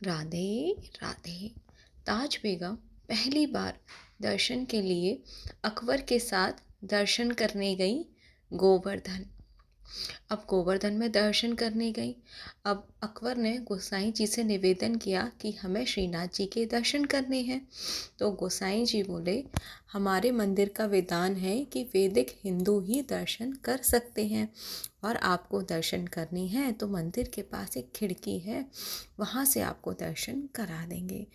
राधे राधे। ताज बेगम पहली बार दर्शन के लिए अकबर के साथ दर्शन करने गई गोवर्धन। अब गोवर्धन में दर्शन करने गई। अब अकबर ने गोसाई जी से निवेदन किया कि हमें श्रीनाथ जी के दर्शन करने हैं। तो गोसाई जी बोले, हमारे मंदिर का विधान है कि वैदिक हिंदू ही दर्शन कर सकते हैं, और आपको दर्शन करनी है तो मंदिर के पास एक खिड़की है, वहाँ से आपको दर्शन करा देंगे।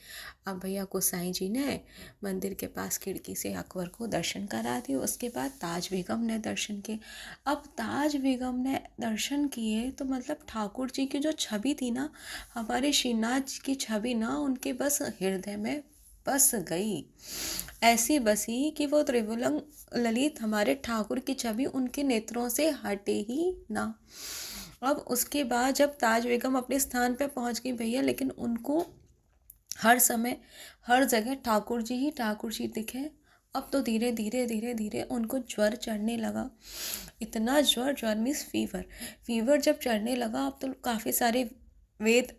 अब भैया गोसाई जी ने मंदिर के पास खिड़की से अकबर को दर्शन करा दिए। उसके बाद ताज बेगम ने दर्शन किए। अब ताज बेगम ने दर्शन किए तो मतलब ठाकुर जी की जो छवि थी ना, हमारे श्रीनाथ जी की छवि ना उनके बस हृदय में बस गई। ऐसी बसी कि वो त्रिभुवन ललित हमारे ठाकुर की छवि उनके नेत्रों से हटे ही ना। अब उसके बाद जब ताज बेगम अपने स्थान पे पहुंच गई भैया, लेकिन उनको हर समय हर जगह ठाकुर जी ही ठाकुर जी दिखे। अब तो धीरे धीरे धीरे धीरे उनको ज्वर चढ़ने लगा। इतना ज्वर मीन्स फीवर। फीवर जब चढ़ने लगा, अब तो काफ़ी सारे वेद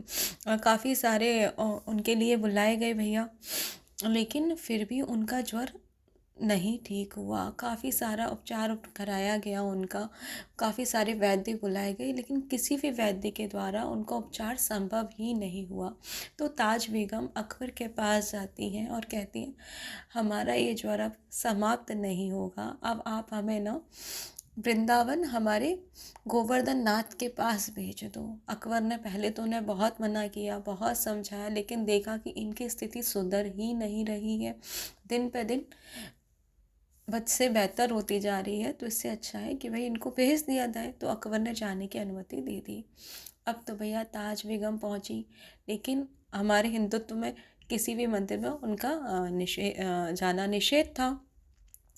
काफ़ी सारे उनके लिए बुलाए गए भैया, लेकिन फिर भी उनका ज्वर नहीं ठीक हुआ। काफ़ी सारा उपचार कराया गया उनका, काफ़ी सारे वैद्य बुलाए गए, लेकिन किसी भी वैद्य के द्वारा उनका उपचार संभव ही नहीं हुआ। तो ताज बेगम अकबर के पास जाती हैं और कहती हैं, हमारा ये ज्वर अब समाप्त नहीं होगा, अब आप हमें ना वृंदावन हमारे गोवर्धन नाथ के पास भेज दो। अकबर ने पहले तो उन्हें बहुत मना किया, बहुत समझाया, लेकिन देखा कि इनकी स्थिति सुधर ही नहीं रही है, दिन पे दिन बद से बेहतर होती जा रही है। तो इससे अच्छा है कि भाई इनको भेज दिया जाए। तो अकबर ने जाने की अनुमति दे दी। अब तो भैया ताज बेगम पहुंची, लेकिन हमारे हिंदुत्व में किसी भी मंदिर में उनका जाना निषेध था।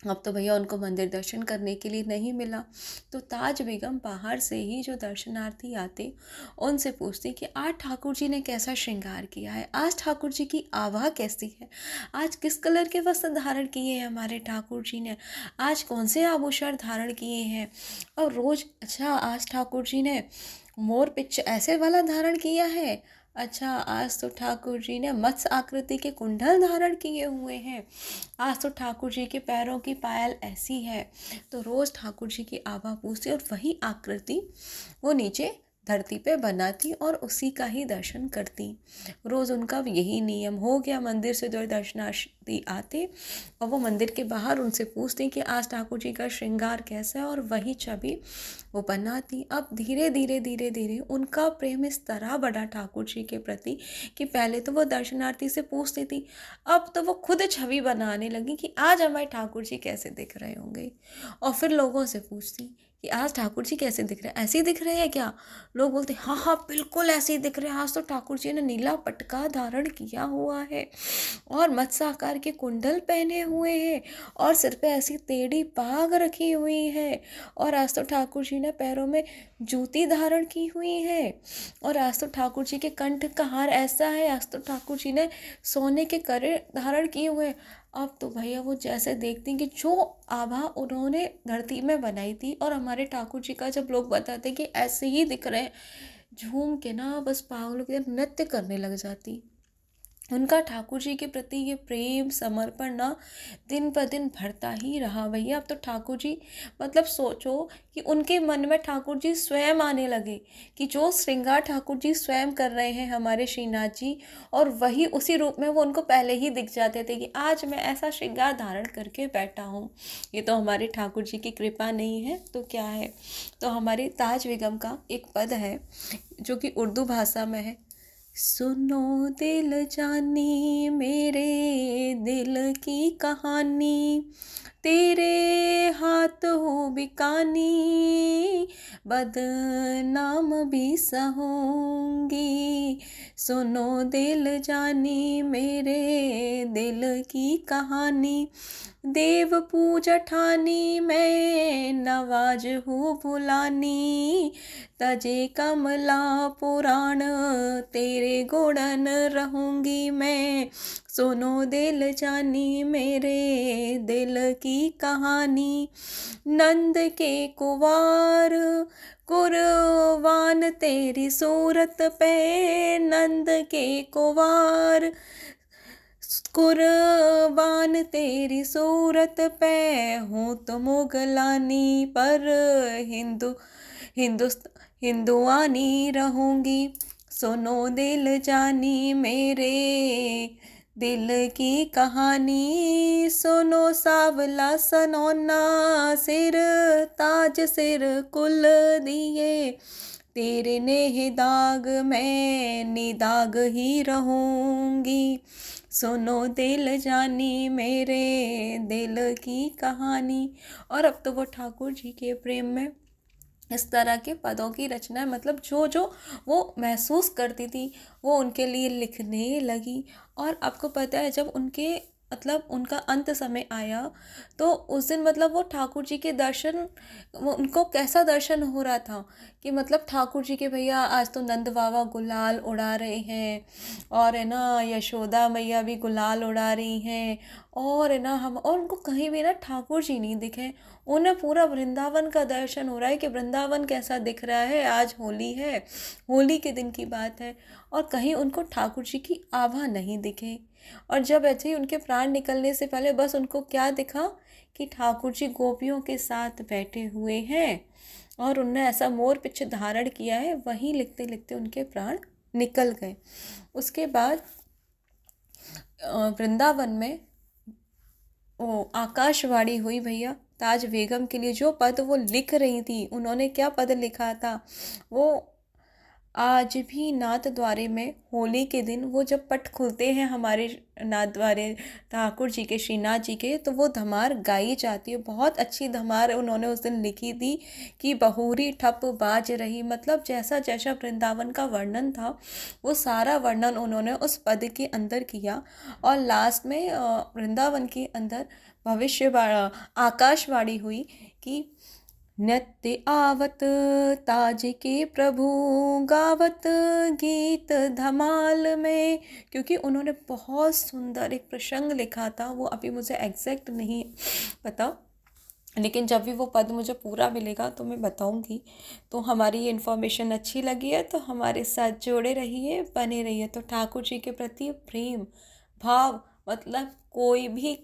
अब तो भैया उनको मंदिर दर्शन करने के लिए नहीं मिला। तो ताज बेगम बाहर से ही जो दर्शनार्थी आते उनसे पूछती कि आज ठाकुर जी ने कैसा श्रृंगार किया है, आज ठाकुर जी की आभा कैसी है, आज किस कलर के वस्त्र धारण किए हैं हमारे ठाकुर जी ने, आज कौन से आभूषण धारण किए हैं। और रोज, अच्छा आज ठाकुर जी ने मोर पिच ऐसे वाला धारण किया है, अच्छा आज तो ठाकुर जी ने मत्स्य आकृति के कुंडल धारण किए हुए हैं, आज तो ठाकुर जी के पैरों की पायल ऐसी है। तो रोज़ ठाकुर जी की आभा पूछती और वही आकृति वो नीचे धरती पे बनाती और उसी का ही दर्शन करती। रोज़ उनका यही नियम हो गया। मंदिर से जो दर्शनार्थी आते और वो मंदिर के बाहर उनसे पूछती कि आज ठाकुर जी का श्रृंगार कैसा है, और वही छवि वो बनाती। अब धीरे धीरे धीरे धीरे उनका प्रेम इस तरह बढ़ा ठाकुर जी के प्रति कि पहले तो वो दर्शनार्थी से पूछती थी, अब तो वो खुद छवि बनाने लगी कि आज हमारे ठाकुर जी कैसे दिख रहे होंगे। और फिर लोगों से पूछती कि आज ठाकुर जी कैसे दिख रहे हैं, ऐसे ही दिख रहे हैं क्या। लोग बोलते हाँ हाँ बिल्कुल ऐसे ही दिख रहे हैं, आज तो ठाकुर जी ने नीला पटका धारण किया हुआ है और मत्स्य आकार के कुंडल पहने हुए हैं और सिर पे ऐसी टेढ़ी पाग रखी हुई है, और आज तो ठाकुर जी ने पैरों में जूती धारण की हुई है, और आज तो ठाकुर जी के कंठ का हार ऐसा है, आज तो ठाकुर जी ने सोने के कड़े धारण किए हुए हैं। अब तो भैया वो जैसे देखती कि जो आभा उन्होंने धरती में बनाई थी और हमारे ठाकुर जी का जब लोग बताते कि ऐसे ही दिख रहे हैं, झूम के ना बस पागलों के नृत्य करने लग जाती। उनका ठाकुर जी के प्रति ये प्रेम समर्पण ना दिन पर दिन बढ़ता ही रहा भैया। अब तो ठाकुर जी मतलब सोचो कि उनके मन में ठाकुर जी स्वयं आने लगे कि जो श्रृंगार ठाकुर जी स्वयं कर रहे हैं हमारे श्रीनाथ जी, और वही उसी रूप में वो उनको पहले ही दिख जाते थे कि आज मैं ऐसा श्रृंगार धारण करके बैठा हूँ। ये तो हमारे ठाकुर जी की कृपा नहीं है तो क्या है। तो हमारी ताज बेगम का एक पद है जो कि उर्दू भाषा में है, सुनो दिल जानी मेरे दिल की कहानी, तेरे हाथ हो बिकानी बदनाम भी सहूंगी। सुनो दिल जानी मेरे दिल की कहानी, देव पूजा ठानी मैं नवाज हूँ भुलानी, तजे कमला पुराण तेरे गुणन रहूंगी मैं। सुनो दिल जानी मेरे दिल की कहानी, नंद के कुवार कुर्बान तेरी सूरत पे नंद के कुंवार, कुर्बान तेरी सूरत पे हूँ तो मुगलानी पर हिंदुआनी रहूंगी। सुनो दिल जानी मेरे दिल की कहानी, सुनो सावला सनौना सिर ताज सिर कुल दिए, तेरे नेह दाग मैं निदाग ही रहूंगी। सुनो दिल जानी मेरे दिल की कहानी। और अब तो वो ठाकुर जी के प्रेम में इस तरह के पदों की रचना, मतलब जो जो वो महसूस करती थी वो उनके लिए लिखने लगी। और आपको पता है जब उनके मतलब उनका अंत समय आया तो उस दिन मतलब वो ठाकुर जी के दर्शन, वो उनको कैसा दर्शन हो रहा था कि मतलब ठाकुर जी के भैया आज तो नंद बाबा गुलाल उड़ा रहे हैं, और है ना यशोदा मैया भी गुलाल उड़ा रही हैं, और है ना हम, और उनको कहीं भी ना ठाकुर जी नहीं दिखे। उन्हें पूरा वृंदावन का दर्शन हो रहा है कि वृंदावन कैसा दिख रहा है, आज होली है, होली के दिन की बात है, और कहीं उनको ठाकुर जी की आभा नहीं दिखे। और जब ऐसे ही उनके प्राण निकलने से पहले बस उनको क्या दिखा कि ठाकुर जी गोपियों के साथ बैठे हुए हैं और उनने ऐसा मोर पिछ धारण किया है, वहीं लिखते लिखते उनके प्राण निकल गए। उसके बाद वृंदावन में वो आकाशवाणी हुई भैया ताज बेगम के लिए। जो पद वो लिख रही थी, उन्होंने क्या पद लिखा था, वो आज भी नाथ द्वारे में होली के दिन वो जब पट खुलते हैं हमारे नाथ द्वारे ठाकुर जी के, श्रीनाथ जी के, तो वो धमार गाई जाती है। बहुत अच्छी धमार उन्होंने उस दिन लिखी थी कि बहुरी ठप बाज रही, मतलब जैसा जैसा वृंदावन का वर्णन था वो सारा वर्णन उन्होंने उस पद के अंदर किया। और लास्ट में वृंदावन के अंदर भविष्य आकाशवाणी हुई कि नित्य आवत ताज के प्रभु गावत गीत धमाल में, क्योंकि उन्होंने बहुत सुंदर एक प्रसंग लिखा था, वो अभी मुझे एग्जैक्ट नहीं पता, लेकिन जब भी वो पद मुझे पूरा मिलेगा तो मैं बताऊंगी। तो हमारी ये इन्फॉर्मेशन अच्छी लगी है तो हमारे साथ जोड़े रहिए, बने रहिए। तो ठाकुर जी के प्रति प्रेम भाव मतलब कोई भी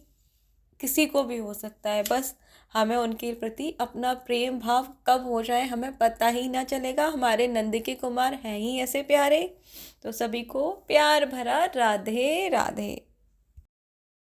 किसी को भी हो सकता है, बस हमें उनके प्रति अपना प्रेम भाव कब हो जाए हमें पता ही ना चलेगा। हमारे नंद के कुमार हैं ही ऐसे प्यारे। तो सभी को प्यार भरा राधे राधे।